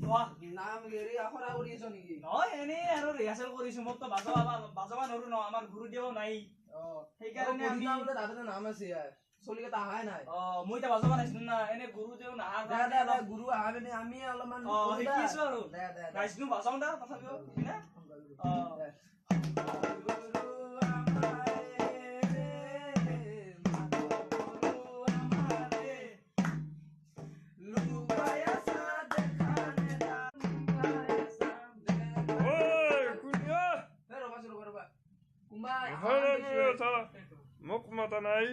ধোৱা নাম গেৰি আখৰা কৰি আছ নেকি নহয় এনে আৰু ৰিহাৰ্সেল কৰিছো মোক তো বাজাবা নৰো ন আমাৰ গুৰু দেও নাই সেইকাৰণে আমি দাদাৰ নাম আছে ইয়াৰ চলি কেইটা আহাই নাই মই এতিয়া বাজাবা নাছিলো না এনে গুৰু দেও নাহাৰ দে গুৰু আহা মানে আমি অলপমান শিকিছো আৰু দে গাইছিলো বাজাও দা তথাপিও না মোক মতা নাই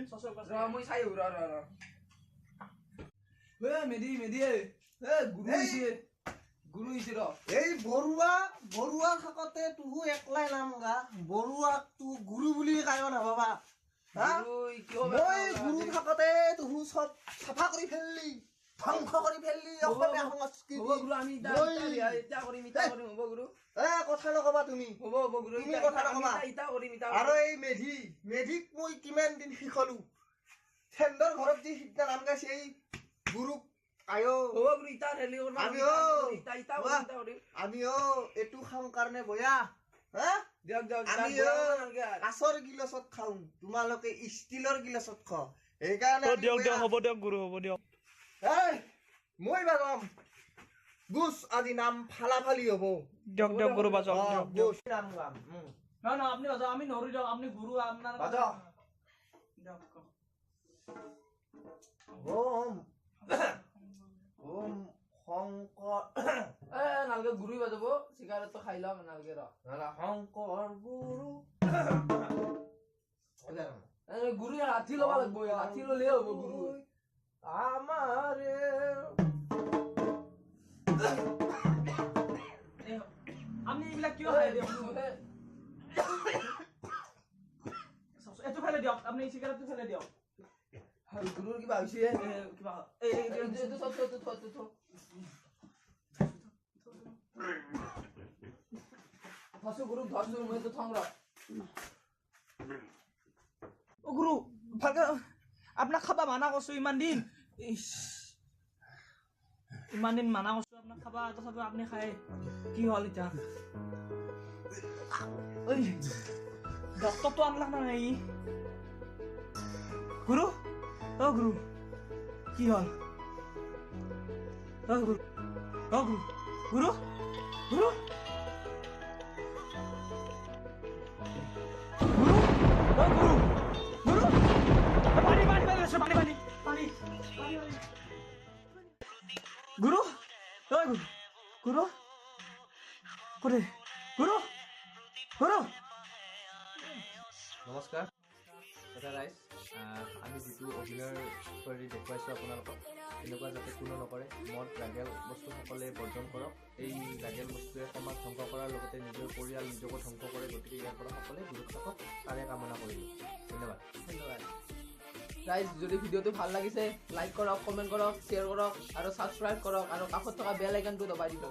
মই চাই মেধি গুৰু ইছে ৰ এই বৰুৱা থাকতে তুহু একলাই নাম গা বৰুৱাক তু গুৰু বুলি কায় নাভাবা মই গুৰু থাকতে তুহু চব চাফা কৰি ফেললি ধ্বংস কৰি ফেললি অসমীয়া সংস্কৃতি গুৰু আমি ইটা কৰিম হ'ব গুৰু কথা নকবা তুমি হ'ব গুৰু তুমি কথা নকবা ইটা কৰিম আৰু এই মেধিক মই কিমান দিন শিকলো চেন্দৰ ঘৰত যি সিদ্ধা নাম গাইছে এই গুৰুক আয়ো হ'ব গুৰু ইটা ৰেলি কৰবা ইটা কৰিম আমিও এটু খাওঁ কাৰণে বয়া দিয়ক আমি কাছৰ গিলাচত খাওঁ তোমালোকে ষ্টিলৰ গিলাচত খাওঁ সেইকাৰণে দিয়ক হ'ব দিয়ক গুৰু হ'ব দিয়ক মই বাজাম গুছ আজি নাম ফালাফালি হ'ব দিয়ক গুৰু বাজক গুছ নাম গাম না আপনি বাজাও আমি নৰো দিয়ক আপনি গুৰু আপনাৰ বাজাও দিয়ক ওম শংকৰ নালগে গুৰু বাজাব চিগাৰেটটো খাই লম নালগে ৰ শংকৰ গুৰু গুৰু হাতী ল'ব লাগব হাতী ল'লে হ'ব গুৰু আমাৰে আপনি এইবিলাক কিয় খাই দিয়ক এটো ফেলে দিয়ক আপনি সিগাৰেটটো ফেলে দিয়ক গুৰুৰ কিবা হৈছে কিবা এইটো গুৰুক ধৰছো মই তো থং ৰ ও গুৰু ভালকে আপোনাক খাবা মানা কৰছো ইমান দিন মানা কৰছো আপোনাক খাবা তথাপি আপুনি খায় কি হল এতিয়া ওই ডক্টৰটো আনলাক না নাই গুৰু গুৰু কি হল গুৰু গুৰু গুৰু গুৰু Guru, guru, guru, guru, guru. নমস্কাৰ এটা ৰাইজ আমি যিটো অভিনয় কৰি দেখুৱাইছোঁ আপোনালোকক এনেকুৱা যাতে কোনো নকৰে মদ ৰাগেল বস্তু সকলোৱে বৰ্জন কৰক এই ৰাগেল বস্তুৱে সমাজ ধ্বংস কৰাৰ লগতে নিজৰ পৰিয়াল নিজকো ধ্বংস কৰে গতিকে ইয়াৰ পৰা সকলোৱে দূৰত থাকক তাৰে কামনা কৰিলোঁ ধন্যবাদ গাইজ যদি ভিডিঅ'টো ভাল লাগিছে লাইক কৰক কমেণ্ট কৰক শ্বেয়াৰ কৰক আৰু ছাবস্ক্ৰাইব কৰক আৰু কাষত থকা বেল আইকনটো দবাই দিব